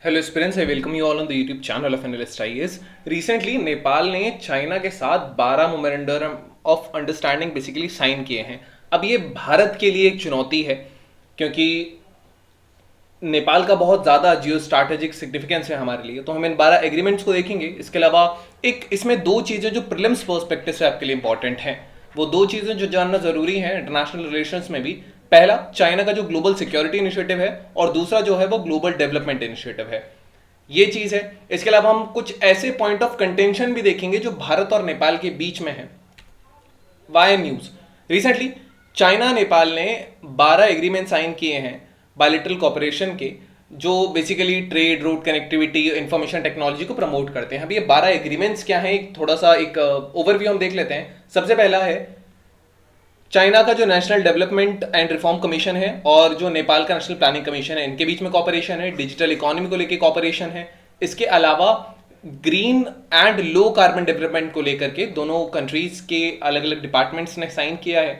Hello students, I welcome you all on the YouTube channel of Analyst IAS. Recently Nepal ने China के साथ 12 memorandum of understanding basically sign किए हैं। अब ये भारत के लिए एक चुनौती है क्योंकि नेपाल का बहुत ज़्यादा जियो स्ट्रैटेजिक सिग्निफिकेंस है हमारे लिए, तो हम इन 12 एग्रीमेंट्स को देखेंगे। इसके अलावा एक इसमें दो चीज़ें जो प्रीलिम्स पर्सपेक्टिव से आपके लिए इंपॉर्टेंट हैं, वो दो चीज़ें जो जानना ज़रूरी है इंटरनेशनल रिलेशंस में भी। पहला, चाइना का जो ग्लोबल सिक्योरिटी इनिशिएटिव है, और दूसरा जो है वो ग्लोबल डेवलपमेंट इनिशिएटिव है। ये चीज़ है। इसके अलावा हम कुछ ऐसे पॉइंट ऑफ कंटेंशन भी देखेंगे जो भारत और नेपाल के बीच में है। Why news, recently China Nepal ने 12 एग्रीमेंट साइन किए हैं बायलैटरल कोऑपरेशन के, जो basically trade, road connectivity, information technology को प्रमोट करते हैं। अब ये 12 एग्रीमेंट्स क्या हैं, एक थोड़ा सा एक ओवरव्यू हम देख लेते हैं। सबसे पहला है चाइना का जो national development and reform commission है और जो नेपाल का नेशनल प्लानिंग कमीशन है, इनके बीच में कॉपरेशन है। डिजिटल इकोनॉमी को लेकर कॉपरेशन है। इसके अलावा green and low carbon development को लेकर के दोनों कंट्रीज के अलग अलग डिपार्टमेंट्स ने साइन किया है।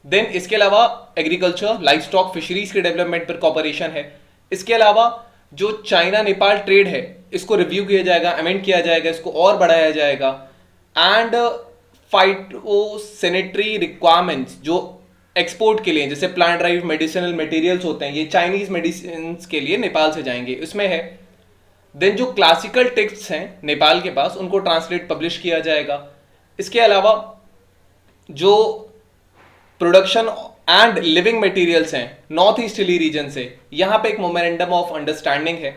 देन इसके अलावा एग्रीकल्चर, लाइफ स्टॉक, फिशरीज के डेवलपमेंट पर कॉपरेशन है। इसके अलावा जो चाइना नेपाल ट्रेड है, इसको रिव्यू किया जाएगा, अमेंड किया जाएगा, इसको और बढ़ाया जाएगा। एंड फाइटोसैनिटरी रिक्वायरमेंट्स जो एक्सपोर्ट के लिए, जैसे प्लांट ड्राइव मेडिसिनल मटेरियल्स होते हैं, ये चाइनीज मेडिसिन के लिए नेपाल से जाएंगे, इसमें है। देन जो क्लासिकल टेक्स्ट हैं नेपाल के पास, उनको ट्रांसलेट पब्लिश किया जाएगा। इसके अलावा जो प्रोडक्शन एंड लिविंग मटेरियल्स हैं नॉर्थ ईस्टर्ली रीजन से, यहां पे एक मेमोरेंडम ऑफ अंडरस्टैंडिंग है।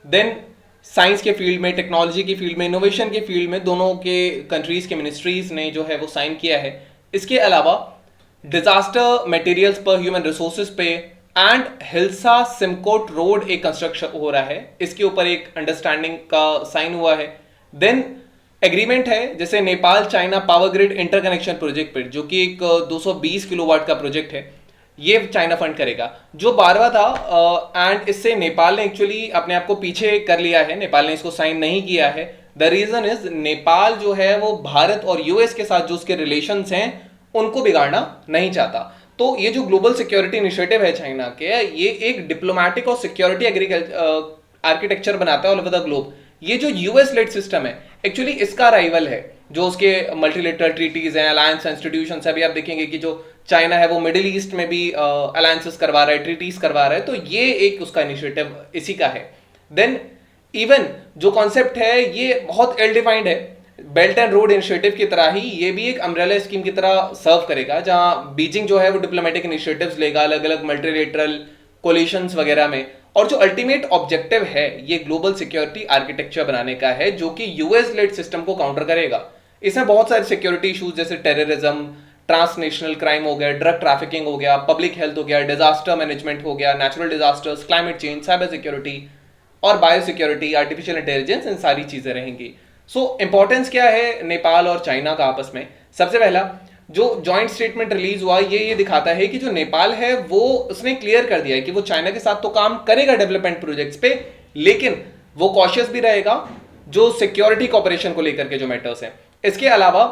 देन साइंस के फील्ड में, टेक्नोलॉजी की फील्ड में, इनोवेशन के फील्ड में दोनों के कंट्रीज के मिनिस्ट्रीज ने जो है वो साइन किया है। इसके अलावा डिजास्टर मटेरियल्स पर, ह्यूमन रिसोर्सेज पे एंड हिल्सा सिमकोट रोड एक कंस्ट्रक्शन हो रहा है, इसके ऊपर एक अंडरस्टैंडिंग का साइन हुआ है। देन एग्रीमेंट है जैसे Nepal China power grid interconnection project पर, जो कि एक 220 किलोवाट का प्रोजेक्ट है, ये चाइना फंड करेगा, जो 12वां था। एंड इससे नेपाल ने एक्चुअली अपने आप को पीछे कर लिया है, नेपाल ने इसको साइन नहीं किया है। द रीजन इज नेपाल जो है वो भारत और यूएस के साथ जो उसके रिलेशंस हैं उनको बिगाड़ना नहीं चाहता। तो ये जो ग्लोबल सिक्योरिटी इनिशिएटिव है चाइना के, ये एक डिप्लोमेटिक और सिक्योरिटी आर्किटेक्चर बनाता है ऑल ओवर द ग्लोब। ये जो यूएस लेड सिस्टम है, एक्चुअली इसका राइवल है, जो उसके मल्टीलेटरल ट्रीटीज हैं, अलायंस इंस्टीट्यूशन है। अभी आप देखेंगे कि जो चाइना है वो मिडिल ईस्ट में भी अलायंसेस करवा रहा है, ट्रीटीज करवा रहा है, तो ये एक उसका इनिशिएटिव इसी का है। देन इवन जो कॉन्सेप्ट है ये बहुत एल डिफाइंड है, बेल्ट एंड रोड इनिशिएटिव की तरह ही ये भी एक अम्ब्रेला स्कीम की तरह सर्व करेगा, जहां बीजिंग जो है वो डिप्लोमेटिक इनिशिएटिव्स लेगा अलग अलग मल्टीलेटरल कोलिशंस वगैरह में। और जो अल्टीमेट ऑब्जेक्टिव है ये ग्लोबल सिक्योरिटी आर्किटेक्चर बनाने का है, जो कि यूएस लेड सिस्टम को काउंटर करेगा। इसमें बहुत सारे सिक्योरिटी इशूज जैसे टेररिज्म, ट्रांसनेशनल क्राइम हो गया, ड्रग ट्रैफिकिंग हो गया, पब्लिक हेल्थ हो गया, डिजास्टर मैनेजमेंट हो गया, natural disasters, climate change, cyber security और बायो सिक्योरिटी, आर्टिफिशियल इंटेलिजेंस, इन सारी चीजें रहेंगी। सो इंपॉर्टेंस क्या है नेपाल और चाइना का आपस में? सबसे पहला जो जॉइंट स्टेटमेंट रिलीज हुआ, ये दिखाता है कि जो नेपाल है वो उसने क्लियर कर दिया है कि वो चाइना के साथ तो काम करेगा डेवलपमेंट प्रोजेक्ट्स पे, लेकिन वो कॉशियस भी रहेगा जो सिक्योरिटी कॉपरेशन को लेकर के जो मैटर्स हैं। इसके अलावा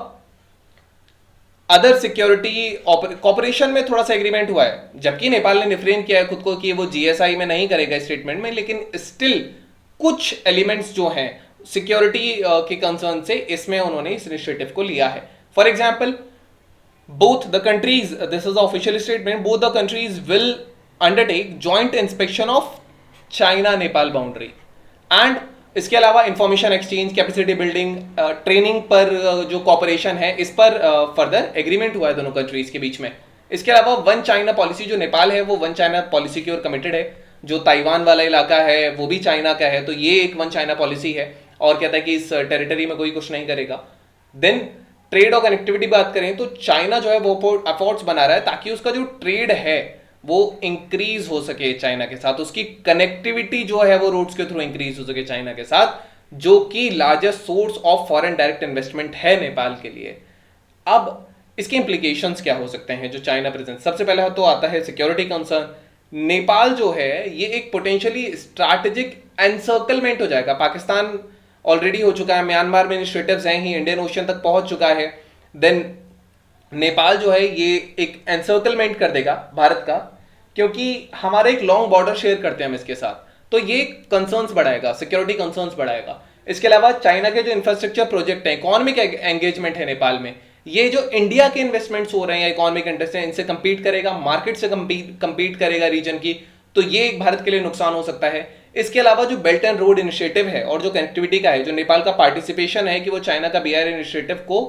अदर सिक्योरिटी कॉपरेशन में थोड़ा सा एग्रीमेंट हुआ है, जबकि नेपाल ने रिफ्रेन किया है खुद को कि वो जीएसआई में नहीं करेगा स्टेटमेंट में, लेकिन स्टिल कुछ एलिमेंट्स जो हैं सिक्योरिटी के कंसर्न से, इसमें उन्होंने इस इनिशिएटिव को लिया है। For example, both the countries, this is the official statement, both the countries will undertake joint inspection of China Nepal boundary and इसके अलावा information exchange, capacity building, training पर जो कॉपरेशन है, इस पर फर्दर एग्रीमेंट हुआ है दोनों कंट्रीज के बीच में। इसके अलावा वन चाइना पॉलिसी, जो नेपाल है वो वन चाइना पॉलिसी की ओर कमिटेड है। जो ताइवान वाला इलाका है वो भी चाइना का है, तो ये एक वन चाइना पॉलिसी है और कहता है कि इस टेरिटरी में कोई कुछ नहीं करेगा। देन ट्रेड और कनेक्टिविटी बात करें तो चाइना जो है वो एफर्ट्स बना रहा है ताकि उसका जो ट्रेड है वो इंक्रीज हो सके चाइना के साथ, उसकी कनेक्टिविटी जो है वो रोड्स के थ्रू इंक्रीज हो सके चाइना के साथ, जो कि largest source of foreign direct investment है नेपाल के लिए। अब इसके इंप्लीकेशंस क्या हो सकते हैं जो चाइना प्रेजेंट? सबसे पहला तो आता है सिक्योरिटी कंसर्न। नेपाल जो है ये एक पोटेंशियली स्ट्रैटेजिक एनसर्कलमेंट हो जाएगा। पाकिस्तान ऑलरेडी हो चुका है, म्यांमार में इनिशिएटिव्स हैं ही, इंडियन ओशन तक पहुंच चुका है। देन नेपाल जो है ये एक एनसर्कलमेंट कर देगा भारत का, क्योंकि हमारा एक लॉन्ग बॉर्डर शेयर करते हैं हम इसके साथ। तो ये कंसर्न्स बढ़ाएगा, सिक्योरिटी कंसर्न्स बढ़ाएगा। इसके अलावा चाइना के जो इंफ्रास्ट्रक्चर प्रोजेक्ट है, इकोनॉमिक एंगेजमेंट है नेपाल में, ये जो इंडिया के इन्वेस्टमेंट्स हो रहे हैं, इकोनॉमिक इंटरेस्ट है, इनसे कंपीट करेगा, मार्केट से कंपीट करेगा रीजन की, तो ये एक भारत के लिए नुकसान हो सकता है। इसके अलावा जो बेल्ट एंड रोड इनिशिएटिव है और जो कनेक्टिविटी का है, जो नेपाल का पार्टिसिपेशन है कि वो चाइना का BRI इनिशिएटिव को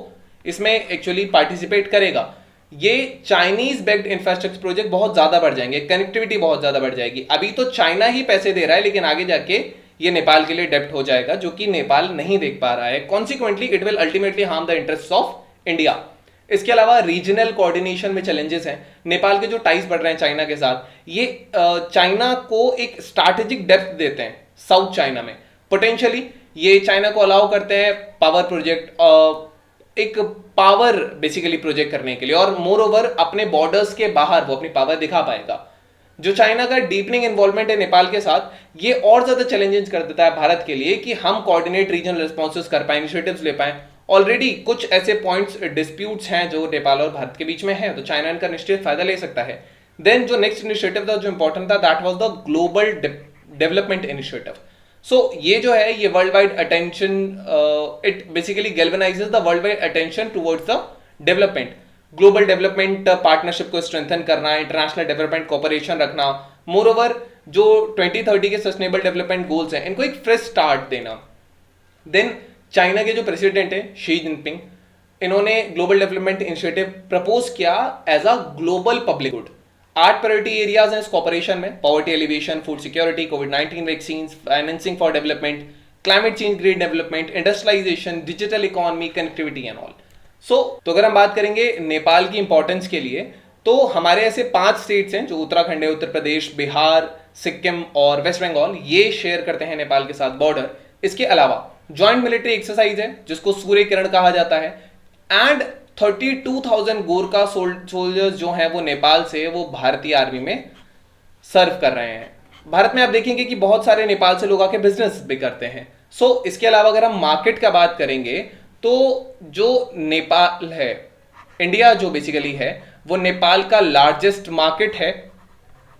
इसमें एक्चुअली पार्टिसिपेट करेगा, ये चाइनीज बैक्ड इंफ्रास्ट्रक्चर प्रोजेक्ट बहुत ज्यादा बढ़ जाएंगे, कनेक्टिविटी बहुत ज्यादा बढ़ जाएगी। अभी तो चाइना ही पैसे दे रहा है, लेकिन आगे जाके ये नेपाल के लिए डेप्ट हो जाएगा, जो कि नेपाल नहीं देख पा रहा है। Consequently it will ultimately harm the interest of India. इसके अलावा रीजनल कोऑर्डिनेशन में चैलेंजेस हैं। नेपाल के जो टाइज बढ़ रहे हैं चाइना के साथ, ये चाइना को एक स्ट्रैटेजिक डेप्थ देते हैं साउथ चाइना में। पोटेंशियली ये चाइना को अलाउ करते हैं पावर प्रोजेक्ट, एक पावर बेसिकली प्रोजेक्ट करने के लिए, और मोर ओवर अपने बॉर्डर्स के बाहर वो अपनी पावर दिखा पाएगा। जो चाइना का डीपनिंग इन्वॉल्वमेंट है नेपाल के साथ, ये और ज्यादा चैलेंजेस कर देता है भारत के लिए कि हम कोऑर्डिनेट रीजनल रिस्पॉन्सेस कर पाए, इनिशिएटिव्स ले पाए। ऑलरेडी कुछ ऐसे पॉइंट्स डिस्प्यूट्स हैं जो नेपाल और भारत के बीच में है, तो चाइना इनका निश्चित फायदा ले सकता है। देन जो नेक्स्ट इनिशिएटिव था जो इंपॉर्टेंट था, that was the global development initiative. So ये जो है ये world wide attention, it basically galvanises the world wide attention towards the development, global development partnership को स्ट्रेंथन करना, इंटरनेशनल डेवलपमेंट कोऑपरेशन रखना, मोर ओवर जो 2030 के सस्टेनेबल डेवलपमेंट गोल्स हैं इनको एक फ्रेश स्टार्ट देना। देन चाइना के जो प्रेसिडेंट है शी जिनपिंग, इन्होंने ग्लोबल डेवलपमेंट इनिशिएटिव प्रपोज किया as a global public good. 8 priority areas हैं इस कॉपरेशन में: पॉवर्टी एलिवेशन, फूड सिक्योरिटी, कोविड-19 vaccine, financing for development, climate change green development, industrialisation, digital economy, connectivity and all. तो अगर हम बात करेंगे नेपाल की इंपॉर्टेंस के लिए, तो हमारे ऐसे 5 स्टेट्स हैं जो उत्तराखंड है, उत्तर प्रदेश, बिहार, सिक्किम और वेस्ट बंगाल, ये शेयर करते हैं नेपाल के साथ बॉर्डर। इसके अलावा ज्वाइंट मिलिट्री एक्सरसाइज है जिसको सूर्य किरण कहा जाता है, एंड 32,000 गोरखा सोल्जर्स जो हैं वो नेपाल से वो भारतीय आर्मी में सर्व कर रहे हैं। भारत में आप देखेंगे कि बहुत सारे नेपाल से लोग आके बिजनेस भी करते हैं। इसके अलावा अगर हम मार्केट का बात करेंगे, तो जो नेपाल है, इंडिया जो बेसिकली है वो नेपाल का लार्जेस्ट मार्केट है,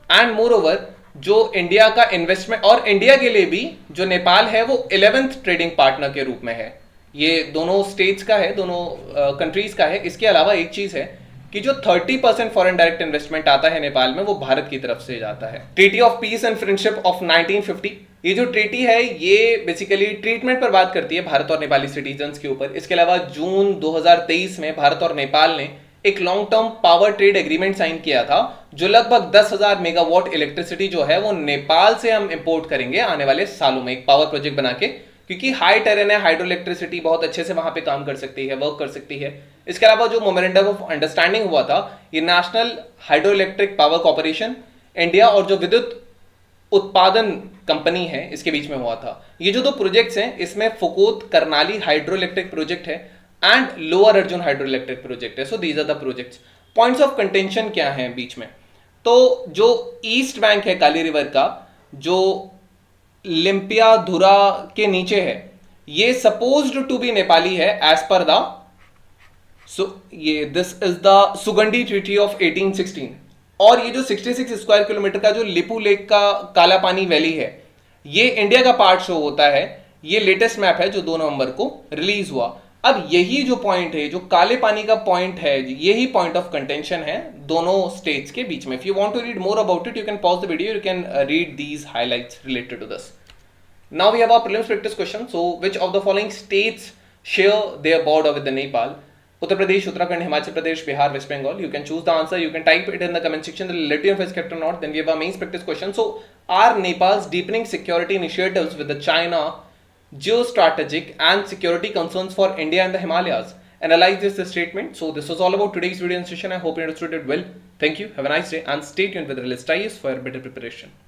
एंड मोर ओवर जो इंडिया का इन्वेस्टमेंट, और इंडिया के लिए भी जो नेपाल है वो 11th ट्रेडिंग पार्टनर के रूप में है। ये दोनों स्टेट्स का है, दोनों कंट्रीज का है। इसके अलावा एक चीज है कि जो 30% फॉरेन डायरेक्ट इन्वेस्टमेंट आता है नेपाल में वो भारत की तरफ से जाता है। Treaty of peace and friendship of 1950, ये जो ट्रीटी है ये बेसिकली ट्रीटमेंट पर बात करती है भारत और नेपाली सिटीजन्स के ऊपर। इसके अलावा जून 2023 में भारत और नेपाल ने एक long term power trade agreement sign किया था, जो लगभग 10,000 मेगावाट इलेक्ट्रिसिटी जो है वो नेपाल से हम इंपोर्ट करेंगे आने वाले सालों में, एक पावर प्रोजेक्ट बना के, क्योंकि हाई टेरेन है, हाइड्रो इलेक्ट्रिसिटी बहुत अच्छे से वहां पे काम कर सकती है, वर्क कर सकती है। इसके अलावा जो मेमोरेंडम ऑफ अंडरस्टैंडिंग हुआ था, ये national hydro electric power corporation India और जो विद्युत उत्पादन कंपनी है इसके बीच में हुआ था। ये जो 2 प्रोजेक्ट्स हैं, इसमें Phukot Karnali hydro electric project है and lower Arjun hydro electric project है। So these are the projects. Points of contention क्या है बीच में? तो जो ईस्ट बैंक है काली रिवर का, जो लिम्पियाधुरा के नीचे है, ये सपोज्ड टू बी नेपाली है as per the, this is the Sugauli treaty of 1816। और ये जो 66 स्क्वायर किलोमीटर का जो लिपू लेक का काला पानी वैली है, ये इंडिया का पार्ट शो होता है। ये लेटेस्ट मैप है जो 2 नवंबर को रिलीज हुआ। अब यही जो पॉइंट है, जो काले पानी का पॉइंट है, यही पॉइंट ऑफ कंटेंशन है दोनों स्टेट्स के बीच में। If you want to read more about it, you can pause the video, you can read these highlights related to this. Now we have our prelims practice question. So which of the following states share their border with the Nepal? Uttar Pradesh, Uttarakhand, Himachal Pradesh, Bihar, West Bengal. You can choose the answer. You can type it in the comment section. They'll let you know if it's correct or not. Then we have our main practice question. So are Nepal's deepening security initiatives with the China geostrategic and security concerns for India and the Himalayas? Analyze this statement. So this was all about today's video and session. I hope you understood it well. Thank you. Have a nice day and stay tuned with Realist IAS for better preparation.